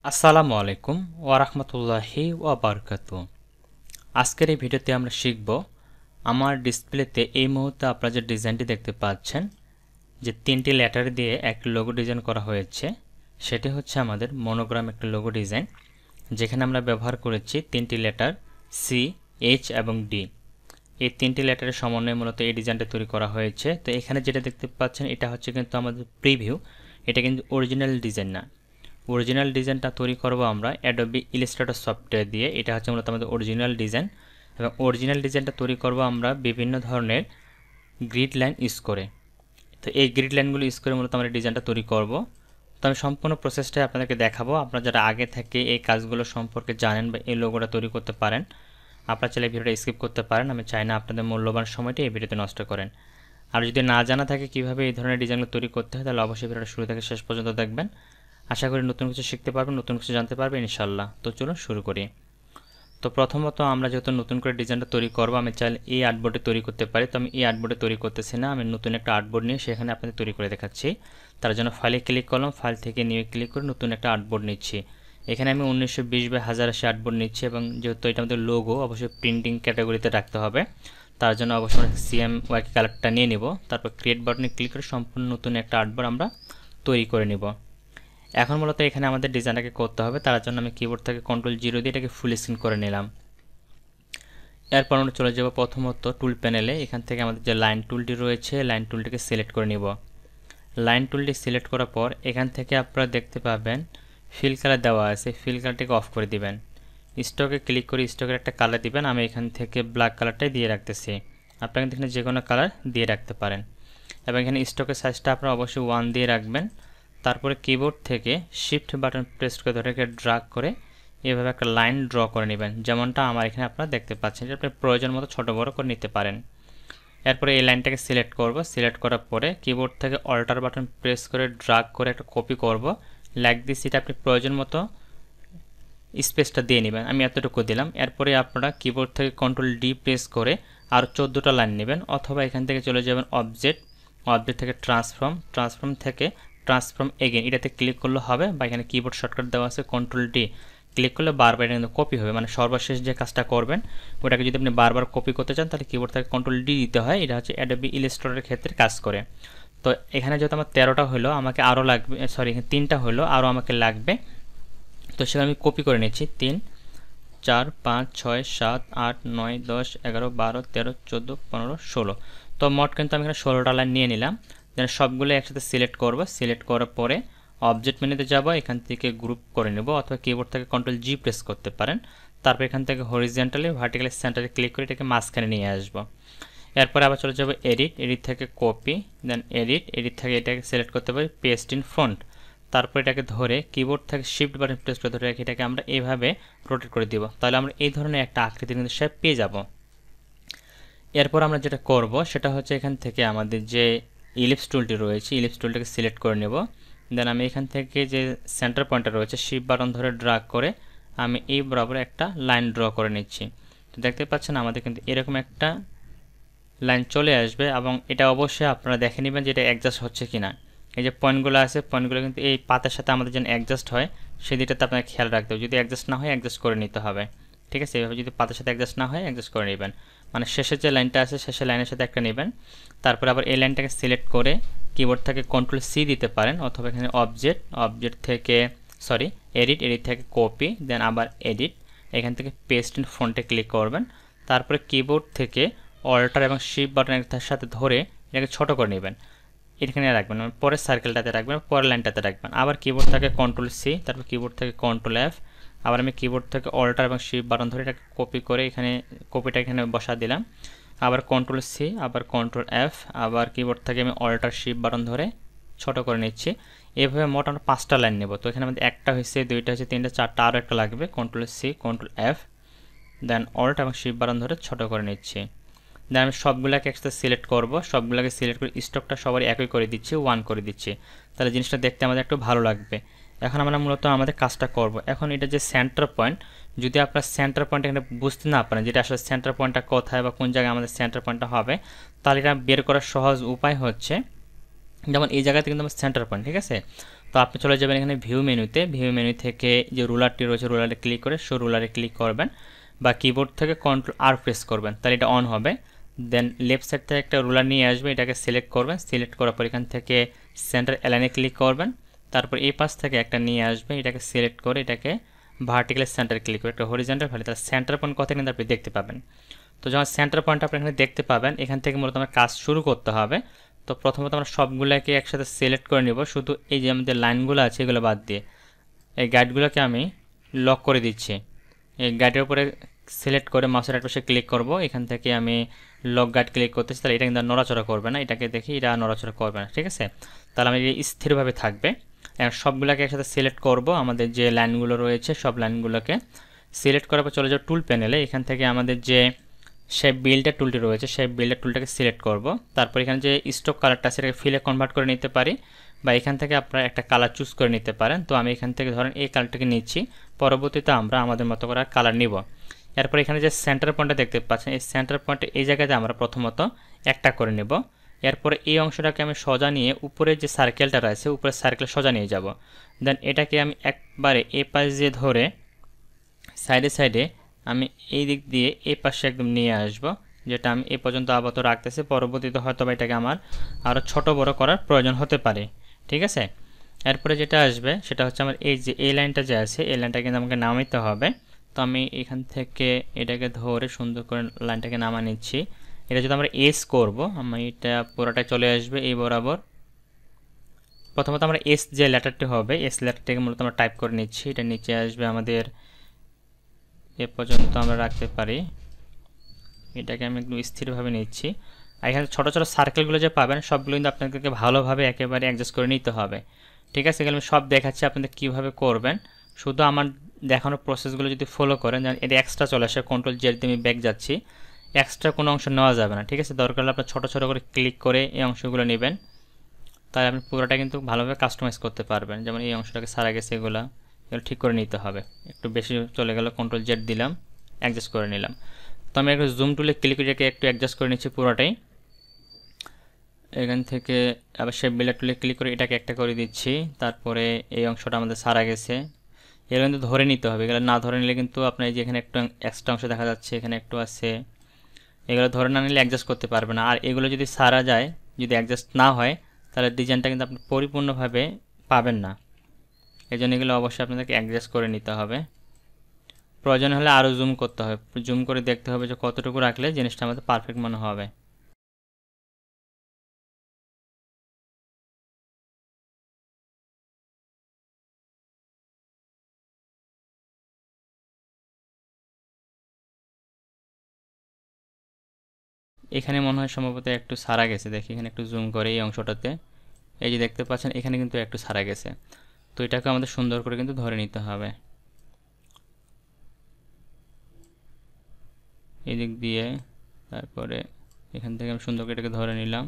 আসসালামু আলাইকুম ওয়া রাহমাতুল্লাহি ওয়া বারাকাতুহু। আজকের এই ভিডিওতে আমরা শিখব আমার ডিসপ্লেতে এই মুহূর্তে আপনারা যে ডিজাইনটি দেখতে পাচ্ছেন যে তিনটি লেটার দিয়ে একটি লোগো ডিজাইন করা হয়েছে, সেটি হচ্ছে আমাদের মনোগ্রাম একটি লোগো ডিজাইন, যেখানে আমরা ব্যবহার করেছি তিনটি লেটার সি, এইচ এবং ডি। এই তিনটি লেটারের সমন্বয়ে মূলত এই ডিজাইনটা তৈরি করা হয়েছে। তো এখানে যেটা দেখতে পাচ্ছেন এটা হচ্ছে কিন্তু আমাদের প্রিভিউ, এটা কিন্তু অরিজিনাল ডিজাইন না। অরিজিনাল ডিজাইনটা তৈরি করব আমরা অ্যাডোবি ইলাস্ট্রেটর সফটওয়্যার দিয়ে। এটা হচ্ছে মূলত আমাদের অরিজিনাল ডিজাইন, এবং অরিজিনাল ডিজাইনটা তৈরি করব আমরা বিভিন্ন ধরনের গ্রিড লাইন ইউজ করে। তো এই গ্রিড লাইনগুলো ইউজ করে মূলত আমরা ডিজাইনটা তৈরি করব। তো আমি সম্পূর্ণ প্রসেসটাই আপনাদেরকে দেখাবো। আপনারা যারা আগে থেকে এই কাজগুলো সম্পর্কে জানেন বা এই লোগোটা তৈরি করতে পারেন, আপনারা চাইলে ভিডিওটা স্কিপ করতে পারেন। আমি চাই না আপনাদের মূল্যবান সময়টি এই ভিডিওতে নষ্ট করেন। আর যদি না জানা থাকে কীভাবে এই ধরনের ডিজাইনগুলো তৈরি করতে হয়, তাহলে অবশ্যই ভিডিওটা শুরু থেকে শেষ পর্যন্ত দেখবেন। আশা করি নতুন কিছু শিখতে পারবেন, নতুন কিছু জানতে পারবেন ইনশাল্লাহ। তো চলুন শুরু করি। তো প্রথমত আমরা যেহেতু নতুন করে ডিজাইনটা তৈরি করব, আমি চাইলে এই আর্টবোর্ডে তৈরি করতে পারি। তো আমি এই আর্টবোর্ডে তৈরি করতেছি না, আমি নতুন একটা আর্টবোর্ড নিয়ে সেখানে আপনাদের তৈরি করে দেখাচ্ছি। তার জন্য ফাইলে ক্লিক করলাম, ফাইল থেকে নিয়ে ক্লিক করে নতুন একটা আর্টবোর্ড নিচ্ছি। এখানে আমি 1920x1080 আর্টবোর্ড নিচ্ছি, এবং যেহেতু এটা আমাদের লোগো অবশ্যই প্রিন্টিং ক্যাটাগরিতে রাখতে হবে। তার জন্য অবশ্যই CMYK কালারটা নিয়ে নিব। তারপর ক্রিয়েট বাটনে ক্লিক করে সম্পূর্ণ নতুন একটা আর্টবোর্ড আমরা তৈরি করে নিব। এখন মূলত এখানে আমাদের ডিজাইনটাকে করতে হবে। তার জন্য আমি কিবোর্ড থেকে Ctrl+0 দিয়ে এটাকে ফুল স্ক্রিন করে নিলাম। এরপর আমরা চলে যাব প্রথমত টুল প্যানেলে। এখান থেকে আমাদের যে লাইন টুলটি রয়েছে, লাইন টুলটিকে সিলেক্ট করে নিব। লাইন টুলটি সিলেক্ট করার পর এখান থেকে আপনারা দেখতে পাবেন ফিল কালার দেওয়া আছে, ফিল কালারটিকে অফ করে দিবেন। স্টকে ক্লিক করে স্টকের একটা কালার দিবেন। আমি এখান থেকে ব্ল্যাক কালারটাই দিয়ে রাখতেছি। আপনারা কিন্তু এখানে যে কোনো কালার দিয়ে রাখতে পারেন, এবং এখানে স্টকের সাইজটা আপনারা অবশ্যই 1 দিয়ে রাখবেন। তারপরে কিবোর্ড থেকে শিফট বাটন প্রেস করে ধরে ড্র্যাগ করে এভাবে একটা লাইন ড্র করে নেবেন, যেমনটা আমার এখানে আপনারা দেখতে পাচ্ছেন। যে আপনি প্রয়োজন মতো ছোটো বড়ো করে নিতে পারেন। এরপরে এই লাইনটাকে সিলেক্ট করব। সিলেক্ট করার পরে কিবোর্ড থেকে অল্টার বাটন প্রেস করে ড্র্যাগ করে একটা কপি করব, লাইক দিস। এটা আপনি প্রয়োজন মতো স্পেসটা দিয়ে নেবেন, আমি এতটুকু দিলাম। এরপরে আপনারা কিবোর্ড থেকে Ctrl+D প্রেস করে আরও 14টা লাইন নেবেন, অথবা এখান থেকে চলে যাবেন অবজেক্ট, অবজেক্ট থেকে ট্রান্সফর্ম থেকে ট্রান্সফর্ম এগেইন, এটাতে ক্লিক করলে হবে। বা এখানে কিবোর্ড শর্টকাট দেওয়া আছে Ctrl+D, ক্লিক করলে বারবার এটা কিন্তু কপি হবে। মানে সর্বশেষ যে কাজটা করবেন ওটাকে যদি আপনি বারবার কপি করতে চান, তাহলে কিবোর্ড থেকে Ctrl+D দিতে হয়। এটা হচ্ছে অ্যাডোবি ইলাস্ট্রেটরের ক্ষেত্রে কাজ করে। তো এখানে যেহেতু আমার 13টা হলো, আমাকে আরও লাগবে, সরি এখানে 3টা হলো, আরও আমাকে লাগবে। তো সেটা আমি কপি করে নিচ্ছি। 3, 4, 5, 6, 7, 8, 9, 10, 11, 12, 13, 14, 15, 16। তো মোট কিন্তু আমি এখানে 16টা লাইন নিয়ে নিলাম। দেন সবগুলো একসাথে সিলেক্ট করব। সিলেক্ট করার পরে অবজেক্ট মেনুতে যাব, এখান থেকে গ্রুপ করে নেব, অথবা কিবোর্ড থেকে Ctrl+G প্রেস করতে পারেন। তারপর এখান থেকে হরিজন্টালি ভার্টিক্যালি সেন্টারে ক্লিক করে এটাকে মাঝখানে নিয়ে আসব। এরপরে আবার চলে যাব এডিট থেকে কপি, দেন এডিট থেকে এটাকে সিলেক্ট করতে পারি পেস্ট ইন ফ্রন্ট। তারপর এটাকে ধরে কিবোর্ড থেকে শিফট বাটন প্রেস করে ধরে এটাকে আমরা এইভাবে রোটেট করে দিব। তাহলে আমরা এই ধরনের একটা আকৃতি কিন্তু শেপ পেয়ে যাব। এরপর আমরা যেটা করব সেটা হচ্ছে এখান থেকে আমাদের যে ইলিপস টুলটি রয়েছে, ইলিপস টুলটাকে সিলেক্ট করে নেব। দেন আমি এখান থেকে যে সেন্টার পয়েন্টটা রয়েছে শিফট বাটন ধরে ড্র্যাগ করে আমি এই বরাবর একটা লাইন ড্র করে নিচ্ছি। তো দেখতে পাচ্ছেন আমাদের কিন্তু এরকম একটা লাইন চলে আসবে, এবং এটা অবশ্যই আপনারা দেখে নেবেন যে এটা অ্যাডজাস্ট হচ্ছে কিনা। এই যে পয়েন্টগুলো আছে, পয়েন্টগুলো কিন্তু এই পাতার সাথে আমাদের যেন অ্যাডজাস্ট হয় সেই দিকটাতে আপনাকে খেয়াল রাখতে হবে। যদি অ্যাডজাস্ট না হয় অ্যাডজাস্ট করে নিতে হবে, ঠিক আছে। এইভাবে যদি পাতার সাথে অ্যাডজাস্ট না হয় অ্যাডজাস্ট করে নেবেন। মানে শেষের যে লাইনটা আছে শেষের লাইনের সাথে একটা নেবেন। তারপর আবার এই লাইনটাকে সিলেক্ট করে কিবোর্ড থেকে Ctrl+C দিতে পারেন, অথবা এখানে অবজেক্ট থেকে এডিট থেকে কপি, দেন আবার এডিট, এখান থেকে পেস্ট ইন ফ্রন্টে ক্লিক করবেন। তারপরে কিবোর্ড থেকে অল্টার এবং শিফট বাটনের সাথে ধরে এটাকে ছোট করে নেবেন, এখানে রাখবেন, পরের সার্কেলটাতে রাখবেন, পরের লাইনটাতে রাখবেন। আবার কিবোর্ড থেকে Ctrl+C, তারপর কিবোর্ড থেকে Ctrl+F, আবার আমি কিবোর্ড থেকে অল্টার এবং শিফট বাটন ধরে এটাকে কপি করে এখানে কপিটা এখানে বসা দিলাম। আবার Ctrl+C, আবার Ctrl+F, আবার কিবোর্ড থেকে আমি অল্টার শিফট বাটন ধরে ছোট করে নিচ্ছি। এইভাবে মোট আমরা 5টা লাইন নেব। তো এখানে আমাদের একটা হয়েছে, 2টা হয়েছে, 3টা, 4টা, আরও একটা লাগবে। Ctrl+C, Ctrl+F, দেন অল্ট এবং শিফট বাটন ধরে ছোট করে নিচ্ছি। দেন আমি সবগুলোকে একসাথে সিলেক্ট করব। সবগুলোকে সিলেক্ট করে স্টকটা সবারই একই করে দিচ্ছি, 1 করে দিচ্ছি। তাহলে জিনিসটা দেখতে আমাদের একটু ভালো লাগবে। এখন আমরা মূলত আমাদের কাজটা করব। এখন এটা যে সেন্টার পয়েন্ট, যদি আপনার সেন্টার পয়েন্ট এখানে বুঝতে না পারেন যেটা আসলে সেন্টার পয়েন্টটা কোথায় বা কোন জায়গায় আমাদের সেন্টার পয়েন্টটা হবে, তাহলে এটা বের করার সহজ উপায় হচ্ছে, যেমন এই জায়গাতে কিন্তু আমার সেন্টার পয়েন্ট, ঠিক আছে। তো তো আপনি চলে যাবেন এখানে ভিউ মেনুতে, ভিউ মেনু থেকে যে রুলারটি রয়েছে রুলারে ক্লিক করে শো রুলারে ক্লিক করবেন, বা কিবোর্ড থেকে Ctrl+R প্রেস করবেন, তাহলে এটা অন হবে। দেন লেফট সাইড থেকে একটা রুলার নিয়ে আসবে, এটাকে সিলেক্ট করবেন, সিলেক্ট করার পর এখান থেকে সেন্টার অ্যালাইনে ক্লিক করবেন, তারপর এই পাশ থেকে একটা নিয়ে আসবে, এটাকে সিলেক্ট করে এটাকে ভার্টিক্যাল সেন্টার ক্লিক করে একটা হরিজন্টাল ভ্যালু, তার সেন্টার পয়েন্ট কত কিন্তু আপনি দেখতে পাবেন। তো যখন সেন্টার পয়েন্ট আপনি এখানে দেখতে পাবেন, এখান থেকে মূলত আমার কাজ শুরু করতে হবে। তো প্রথমত আমরা সবগুলোকে একসাথে সিলেক্ট করে নেব, শুধু এই যে আমাদের লাইনগুলো আছে এগুলো বাদ দিয়ে এই গাইডগুলোকে আমি লক করে দিচ্ছি। এই গাইডের উপরে সিলেক্ট করে মাউসের রাইট পাশে ক্লিক করব, এখান থেকে আমি লক গাইড ক্লিক করতেছি, তাহলে এটা কিন্তু নড়াচড়া করবে না, এটাকে দেখি এটা নড়াচড়া করবে না, ঠিক আছে। তাহলে আমি স্থিরভাবে থাকবে। এখন সবগুলোকে একসাথে সিলেক্ট করব, আমাদের যে লাইনগুলো রয়েছে সব লাইনগুলোকে সিলেক্ট করার পর চলে যাও টুল প্যানেলে, এখান থেকে আমাদের যে শেপ বিল্ডার টুলটি রয়েছে শেপ বিল্ডার টুলটাকে সিলেক্ট করব, তারপর এখানে যে স্টক কালারটা সেটাকে ফিলে কনভার্ট করে নিতে পারি, বা এখান থেকে আপনারা একটা কালার চুজ করে নিতে পারেন। তো আমি এখান থেকে ধরেন এই কালারটাকে নিচ্ছি, পরবর্তীতে আমরা আমাদের মতো করে কালার নিব। এরপর এখানে যে সেন্টার পয়েন্টটা দেখতে পাচ্ছেন, এই সেন্টার পয়েন্টে এই জায়গাতে আমরা প্রথমত একটা করে নেব। এরপরে এই অংশটাকে আমি সোজা নিয়ে উপরে যে সার্কেলটা রয়েছে উপরে সার্কেল সোজা নিয়ে যাব। দেন এটাকে আমি একবারে এই পাশ দিয়ে ধরে সাইডে সাইডে আমি এই দিক দিয়ে এই পাশে একদম নিয়ে আসব, যেটা আমি এই পর্যন্ত আপাতত রাখতেছি, পরবর্তীতে হয়তো বা এটাকে আমার আরও ছোট বড় করার প্রয়োজন হতে পারে, ঠিক আছে। এরপরে যেটা আসবে সেটা হচ্ছে আমার এই যে এই লাইনটা যে আছে এই লাইনটা কিন্তু আমাকে নামাইতে হবে। তো আমি এখান থেকে এটাকে ধরে সুন্দর করে লাইনটাকে নামা নিচ্ছি। এটা যদি আমরা এস করব, আমি এটা পুরোটাই চলে আসবে এই বরাবর। প্রথমত আমরা এস যে লেটারটি হবে এস লেটারটাকে মূলত আমরা টাইপ করে নিচ্ছি, এটা নিচে আসবে আমাদের এ পর্যন্ত আমরা রাখতে পারি। এটাকে আমি একটু স্থিরভাবে নিচ্ছি। আর এখানে ছোটো ছোটো সার্কেলগুলো যে পাবেন সবগুলো কিন্তু আপনাদেরকে ভালোভাবে একেবারে অ্যাডজাস্ট করে নিতে হবে, ঠিক আছে। এগুলো আমি সব দেখাচ্ছি আপনাদের কীভাবে করবেন, শুধু আমার দেখানোর প্রসেসগুলো যদি ফলো করেন, যেমন এটা এক্সট্রা চলে আসে Ctrl+Z দিয়ে আমি ব্যাক যাচ্ছি, এক্সট্রা কোনো অংশ নেওয়া যাবে না, ঠিক আছে। দরকার হলে আপনার ছোটো ছোটো করে ক্লিক করে এই অংশগুলো নেবেন, তাহলে আপনি পুরোটা কিন্তু ভালোভাবে কাস্টমাইজ করতে পারবেন। যেমন এই অংশটাকে সারা গেছে এগুলো ঠিক করে নিতে হবে, একটু বেশি চলে গেল Ctrl+Z দিলাম, অ্যাডজাস্ট করে নিলাম। তো আমি একটু জুম টুলে ক্লিক করে একটু অ্যাডজাস্ট করে নিচ্ছি পুরোটাই। এখান থেকে আবার শেপ বিল্ডার টুলে ক্লিক করে এটাকে একটা করে দিচ্ছি, তারপরে এই অংশটা আমাদের সারা গেছে, এগুলো কিন্তু ধরে নিতে হবে। এগুলো না ধরে নিলে কিন্তু আপনার যে এখানে একটু এক্সট্রা অংশ দেখা যাচ্ছে এখানে একটু আছে, এগুলো ধরে না নিলে অ্যাডজাস্ট করতে পারবে না। আর এগুলো যদি সারা যায়, যদি অ্যাডজাস্ট না হয়, তাহলে ডিজাইনটা কিন্তু আপনি পরিপূর্ণভাবে পাবেন না। এই জন্য এগুলো অবশ্যই আপনাদেরকে অ্যাডজাস্ট করে নিতে হবে। প্রয়োজন হলে আরও জুম করতে হবে, জুম করে দেখতে হবে যে কতটুকু রাখলে জিনিসটা আমাদের পারফেক্ট মনে হবে। এখানে মনে হয় সম্ভবত একটু সারা গেছে, দেখি এখানে একটু জুম করে এই অংশটাতে, এই যে দেখতে পাচ্ছেন এখানে কিন্তু একটু সারা গেছে। তো এটাকে আমাদের সুন্দর করে কিন্তু ধরে নিতে হবে এই দিক দিয়ে, তারপরে এখান থেকে আমি সুন্দর করে এটাকে ধরে নিলাম,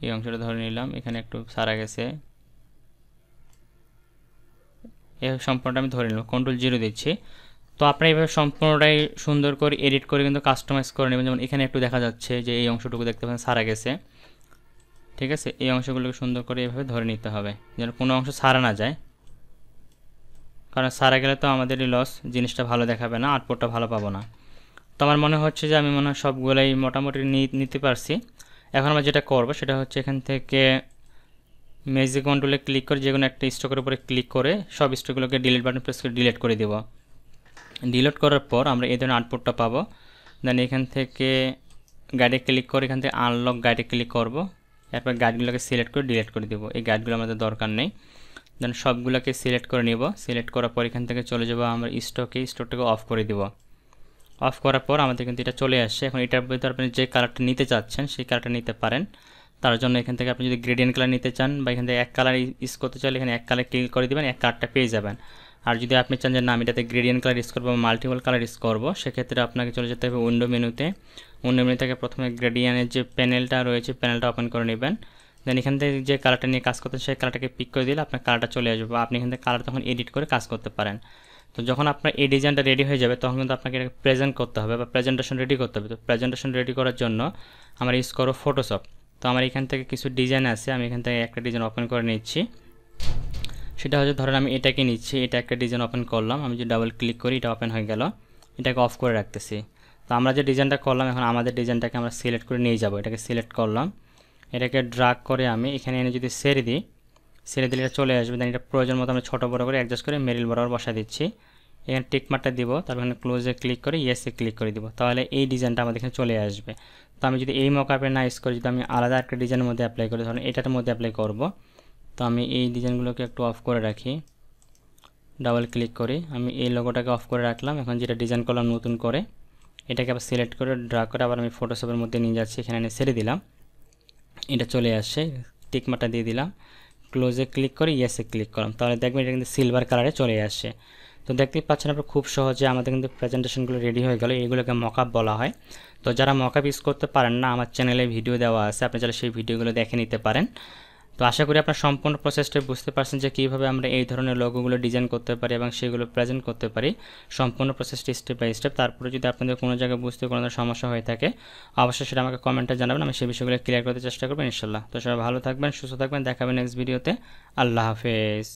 এই অংশটা ধরে নিলাম, এখানে একটু সারা গেছে, এই সম্পূর্ণটা আমি ধরে নিলাম, Ctrl+0 দিচ্ছি। তো আপনারা এইভাবে সম্পূর্ণটাই সুন্দর করে এডিট করে কিন্তু কাস্টমাইজ করে নেবেন। যেমন এখানে একটু দেখা যাচ্ছে যে এই অংশটুকু দেখতে পাচ্ছেন সারা গেছে, ঠিক আছে। এই অংশগুলোকে সুন্দর করে এইভাবে ধরে নিতে হবে যেন কোনো অংশ সারা না যায়, কারণ সারা গেলে তো আমাদেরই লস, জিনিসটা ভালো দেখাবে না, আউটপুটটা ভালো পাবো না। তো আমার মনে হচ্ছে যে আমি মনে হয় সবগুলোই মোটামুটি নিতে পারছি। এখন আমরা যেটা করবো সেটা হচ্ছে এখান থেকে ম্যাজিক কন্ট্রোলে ক্লিক করে যে কোনো একটা স্টকের উপরে ক্লিক করে সব স্টকগুলোকে ডিলিট বাটন প্রেস করে ডিলিট করে দেবো। ডিলিট করার পর আমরা এই ধরনের আউটপুটটা পাবো। দেন এখান থেকে গাইডে ক্লিক করে এখান থেকে আনলক গাইডে ক্লিক করব, এরপর গাইডগুলোকে সিলেক্ট করে ডিলিট করে দেবো, এই গাইডগুলো আমাদের দরকার নেই। দেন সবগুলোকে সিলেক্ট করে নিব, সিলেক্ট করার পর এখান থেকে চলে যাব আমরা স্টকটাকে অফ করে দিব। অফ করার পর আমাদের কিন্তু এটা চলে আসছে। এখন এটার ভিতরে আপনি যে কালারটা নিতে চাচ্ছেন সেই কালারটা নিতে পারেন। তার জন্য এখান থেকে আপনি যদি গ্রেডিয়েন্ট কালার নিতে চান বা এখান থেকে এক কালার ইউজ করতে চাইলে এখানে এক কালার ক্লিক করে দেবেন, এক কালারটা পেয়ে যাবেন। আর যদি আপনি চান যে না আমি এটাতে গ্রেডিয়েন্ট কালার ইউজ করবো বা মাল্টিপল কালার ইউজ করবো, সেক্ষেত্রে আপনাকে চলে যেতে হবে উইন্ডো মেনুতে। উইন্ডো মেনু থেকে প্রথমে গ্রেডিয়েন্টের যে প্যানেলটা রয়েছে প্যানেলটা ওপেন করে নেবেন। দেন এখান থেকে যে কালারটা নিয়ে কাজ করতেন সেই কালারটাকে পিক করে দিলে আপনার কালারটা চলে আসবে, আপনি এখান থেকে কালার তখন এডিট করে কাজ করতে পারেন। তো যখন আপনার এই ডিজাইনটা রেডি হয়ে যাবে তখন কিন্তু আপনাকে এটাকে প্রেজেন্ট করতে হবে বা প্রেজেন্টেশন রেডি করতে হবে। তো প্রেজেন্টেশন রেডি করার জন্য আমরা ইউজ করব ফটোশপ। তো আমার এখান থেকে কিছু ডিজাইন আছে, আমি এখান থেকে একটা ডিজাইন ওপেন করে নিচ্ছি। সেটা হচ্ছে ধরেন আমি এটাকে নিচ্ছি, এটা একটা ডিজাইন ওপেন করলাম, আমি যদি ডাবল ক্লিক করি এটা ওপেন হয়ে গেল, এটাকে অফ করে রাখতেছি। তো আমরা যে ডিজাইনটা করলাম এখন আমাদের ডিজাইনটাকে আমরা সিলেক্ট করে নিয়ে যাব। এটাকে সিলেক্ট করলাম, এটাকে ড্রাগ করে আমি এখানে এনে যদি ছেড়ে দিই, ছেড়ে দিলে এটা চলে আসবে। দেন এটা প্রয়োজন মতো আমরা ছোটো বড়ো করে অ্যাডজাস্ট করে মেরিল বরাবর বসা দিচ্ছি। এখানে টিক মার্কটা দিব, তারপর এখানে ক্লোজে ক্লিক করে ইয়েসে ক্লিক করে দিব, তাহলে এই ডিজাইনটা আমাদের এখানে চলে আসবে। তো আমি যদি এই মকআপে না ইউজ করি, যদি আমি আলাদা একটা ডিজাইনের মধ্যে অ্যাপ্লাই করি, ধরুন এটার মধ্যে অ্যাপ্লাই করব, তো আমি এই ডিজাইনগুলোকে একটু অফ করে রাখি, ডাবল ক্লিক করি, আমি এই লোগোটাকে অফ করে রাখলাম। এখন যেটা ডিজাইন করলাম নতুন করে, এটাকে আবার সিলেক্ট করে ড্রা করে আবার আমি ফটোশপের মধ্যে নিয়ে যাচ্ছি, এখানে এনে ছেড়ে দিলাম, এটা চলে আসছে। টিক মার্কটা দিয়ে দিলাম, ক্লোজে ক্লিক করে ইয়েসে ক্লিক করলাম, তাহলে দেখবেন এটা কিন্তু সিলভার কালারে চলে আসছে। তো দেখতেই পাচ্ছেন আপনারা খুব সহজে আমাদের কিন্তু প্রেজেন্টেশনগুলো রেডি হয়ে গেল। এগুলোকে মকআপ বলা হয়। তো যারা মকআপ ইউজ করতে পারেন না, আমার চ্যানেলে ভিডিও দেওয়া আছে, আপনি চাইলে সেই ভিডিওগুলো দেখে নিতে পারেন। তো আশা করি আপনার সম্পূর্ণ প্রসেসটা বুঝতে পারছেন যে কীভাবে আমরা এই ধরনের লোগোগুলো ডিজাইন করতে পারি এবং সেগুলো প্রেজেন্ট করতে পারি, সম্পূর্ণ প্রসেসটি স্টেপ বাই স্টেপ। তারপরে যদি আপনাদের কোনো জায়গায় বুঝতে কোনো ধরনের সমস্যা হয়ে থাকে, অবশ্যই সেটা আমাকে কমেন্টে জানাবেন, আমি সেই বিষয়গুলো ক্লিয়ার করতে চেষ্টা করবো ইনশাল্লাহ। তো সবাই ভালো থাকবেন, সুস্থ থাকবেন, দেখাবেন নেক্সট ভিডিওতে। আল্লাহ হাফেজ।